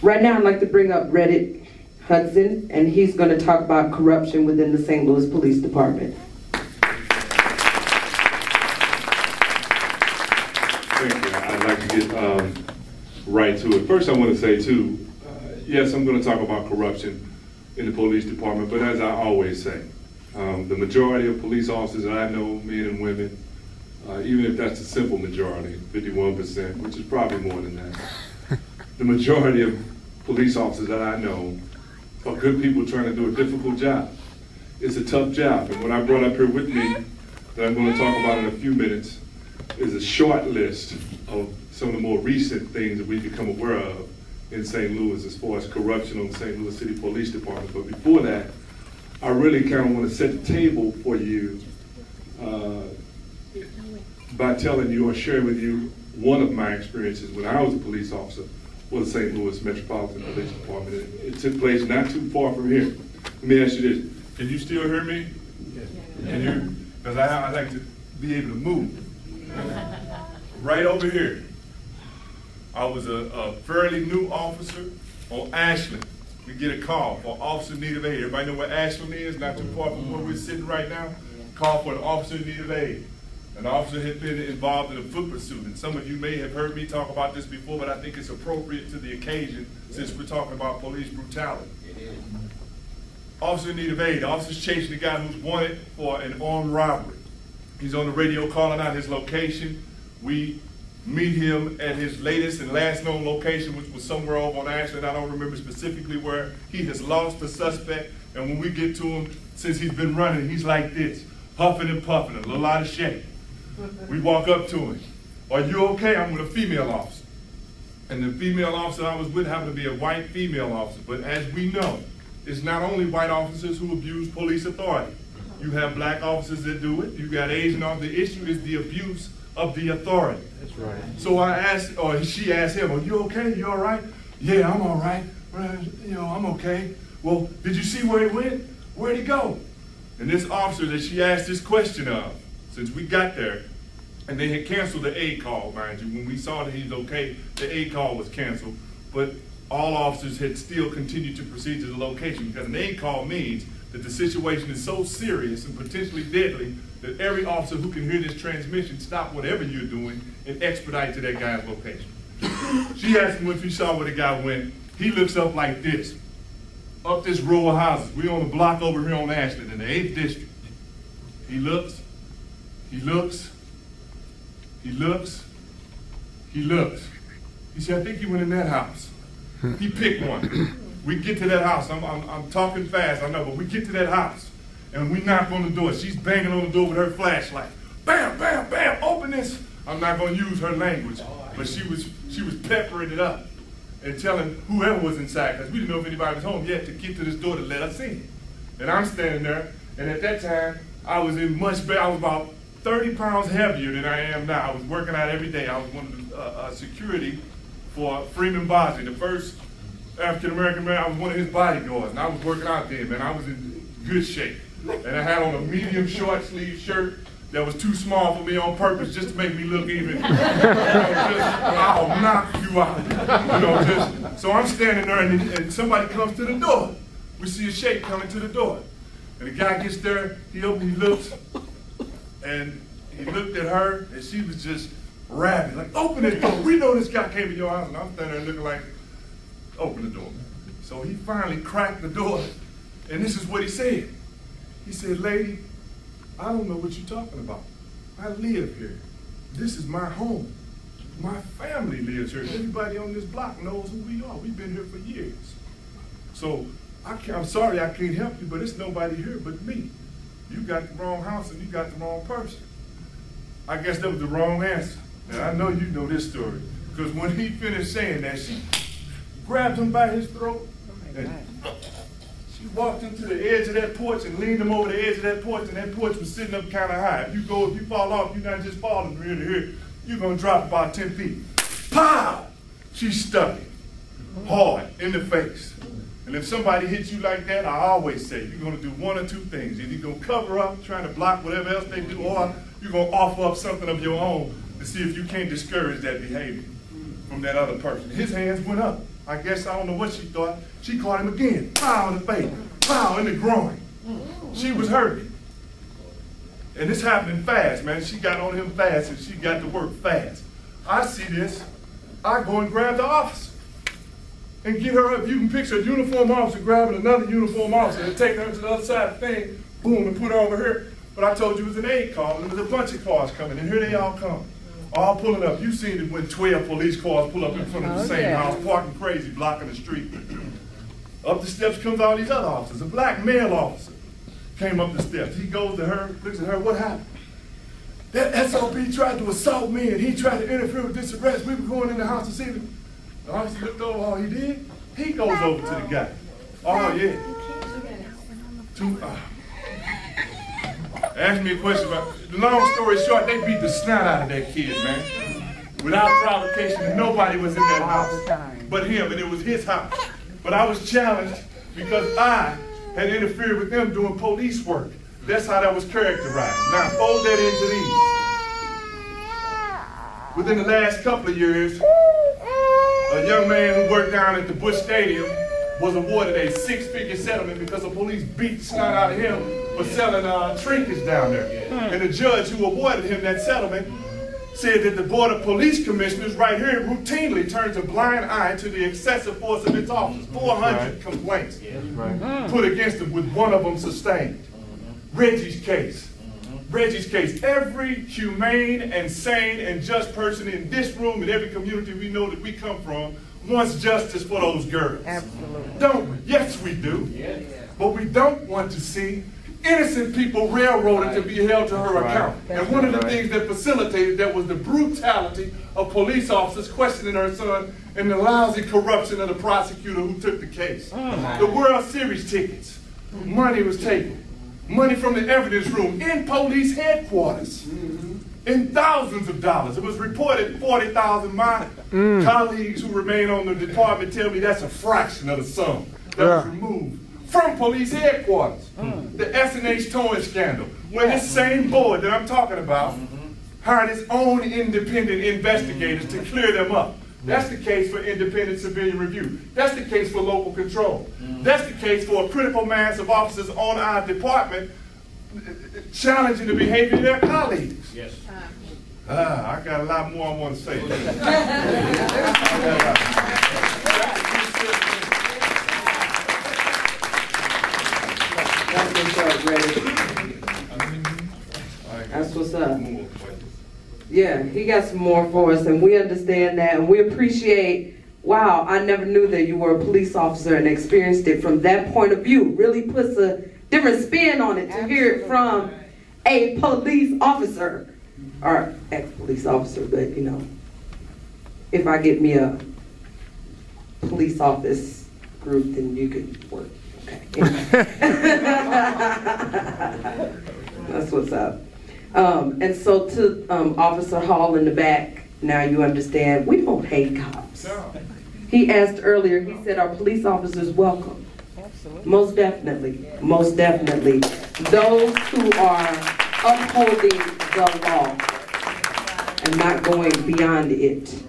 Right now I'd like to bring up Reddit Hudson, and he's going to talk about corruption within the St. Louis Police Department. Thank you. I'd like to get right to it. First I want to say too, yes, I'm going to talk about corruption in the police department, but as I always say, the majority of police officers that I know, men and women, even if that's a simple majority, 51%, which is probably more than that, the majority of police officers that I know are good people trying to do a difficult job. It's a tough job, and what I brought up here with me that I'm going to talk about in a few minutes is a short list of some of the more recent things that we've become aware of in St. Louis as far as corruption on the St. Louis City Police Department. But before that, I really kind of want to set the table for you by telling you or sharing with you one of my experiences when I was a police officer for the St. Louis Metropolitan Police Department. It took place not too far from here. Let me ask you this. Can you still hear me? Yes. Can you? Because I like to be able to move. Right over here, I was a fairly new officer on Ashland. We get a call for officer in need of aid. Everybody know where Ashland is? Not too far from where we're sitting right now. Call for an officer in need of aid. An officer had been involved in a foot pursuit, and some of you may have heard me talk about this before, but I think it's appropriate to the occasion since we're talking about police brutality. Officer in need of aid. The officer's chasing the guy who's wanted for an armed robbery. He's on the radio calling out his location. We meet him at his latest and last known location, which was somewhere over on Ashland. I don't remember specifically where. He has lost the suspect, and when we get to him, since he's been running, he's like this, huffing and puffing, a little out of shape. We walk up to him. Are you okay? I'm with a female officer. And the female officer I was with happened to be a white female officer. But as we know, it's not only white officers who abuse police authority. You have black officers that do it. You got Asian officers. The issue is the abuse of the authority. That's right. So I asked, or she asked him, are you okay? You all right? Yeah, I'm all right. You know, I'm okay. Well, did you see where he went? Where'd he go? And this officer that she asked this question of, since we got there, and they had canceled the aid call, mind you. When we saw that he was okay, the aid call was canceled, but all officers had still continued to proceed to the location because an aid call means that the situation is so serious and potentially deadly that every officer who can hear this transmission stop whatever you're doing and expedite to that guy's location. She asked him if he saw where the guy went. He looks up like this, up this row of houses. We're on the block over here on Ashland in the 8th District. He looks, he looks, he looks, he looks. He said, I think he went in that house. He picked one. We get to that house. I'm talking fast, I know, but we get to that house and we knock on the door. She's banging on the door with her flashlight. Bam, bam, bam, open this. I'm not gonna use her language, but she was peppering it up and telling whoever was inside, because we didn't know if anybody was home yet, to get to this door to let us in. And I'm standing there, and at that time, I was in much better. I was about 30 pounds heavier than I am now. I was working out every day. I was one of the security for Freeman Bosley, the first African-American man. I was one of his bodyguards, and I was working out there, man. I was in good shape. And I had on a medium short sleeve shirt that was too small for me on purpose just to make me look even. I'll knock you out. So I'm standing there, and somebody comes to the door. We see a shape coming to the door. And the guy gets there, he looks, and he looked at her, and she was just rabid, like, open the door. We know this guy came to your house. And I'm standing there looking like, open the door. So he finally cracked the door, and this is what he said. He said, lady, I don't know what you're talking about. I live here. This is my home. My family lives here. Everybody on this block knows who we are. We've been here for years. So I'm sorry I can't help you, but it's nobody here but me. You got the wrong house and you got the wrong person. I guess that was the wrong answer. And I know you know this story. Because when he finished saying that, she grabbed him by his throat and she walked him to the edge of that porch and leaned him over the edge of that porch, and that porch was sitting up kind of high. If you fall off, you're not just falling from here to here. You're going to drop about 10 feet. Pow! She stuck him hard in the face. And if somebody hits you like that, I always say, you're going to do one or two things. Either you're going to cover up, trying to block whatever else they do, or you're going to offer up something of your own to see if you can't discourage that behavior from that other person. His hands went up. I guess, I don't know what she thought. She caught him again. Pow in the face. Pow in the groin. She was hurting. And this happening fast, man. She got on him fast and she got to work fast. I see this. I go and grab the officer. And get her, if you can picture a uniform officer grabbing another uniform officer and taking her to the other side of the thing, boom, and put her over here. But I told you it was an aid call, and there was a bunch of cars coming, and here they all come. All pulling up. You seen it when 12 police cars pull up in front of the same house, parking crazy, blocking the street. Up the steps comes all these other officers. A black male officer came up the steps. He goes to her, looks at her, what happened? That SOB tried to assault me, and he tried to interfere with this arrest. We were going in the house to see him. The officer looked over, all he did, he goes over to the guy. Oh, yeah. Ask me a question about, the long story short, they beat the snot out of that kid, man. Without provocation, and nobody was in that house but him, and it was his house. But I was challenged because I had interfered with them doing police work. That's how that was characterized. Now, fold that into these. Within the last couple of years, a young man who worked down at the Bush Stadium was awarded a 6-figure settlement because the police beat the snot out of him for selling trinkets down there. And the judge who awarded him that settlement said that the Board of Police Commissioners right here routinely turns a blind eye to the excessive force of its officers. 400 complaints put against them, with one of them sustained. Reggie's case. Reggie's case. Every humane and sane and just person in this room and every community we know that we come from wants justice for those girls. Absolutely. Don't we? Yes, we do. Yeah. But we don't want to see innocent people railroaded to be held to her account. And one of the things that facilitated that was the brutality of police officers questioning her son and the lousy corruption of the prosecutor who took the case. The World Series tickets. Money was taken. Money from the evidence room in police headquarters. In thousands of dollars. It was reported 40,000. My colleagues who remain on the department tell me that's a fraction of the sum that was removed from police headquarters. The S&H towing scandal, where this same board that I'm talking about hired its own independent investigators to clear them up. That's the case for independent civilian review. That's the case for local control. That's the case for a critical mass of officers on our department challenging the behavior of their colleagues. Yes. I got a lot more I want to say. That's what's up. Yeah, he got some more for us, and we understand that, and we appreciate, wow, I never knew that you were a police officer and experienced it from that point of view. Really puts a different spin on it to hear it from a police officer, or ex-police officer, but you know, if I get me a police office group, then you could work. Okay. That's what's up. And so to Officer Hall in the back, now you understand, we don't hate cops. He asked earlier, he said, are police officers welcome? Absolutely. Most definitely, most definitely. Those who are upholding the law and not going beyond it.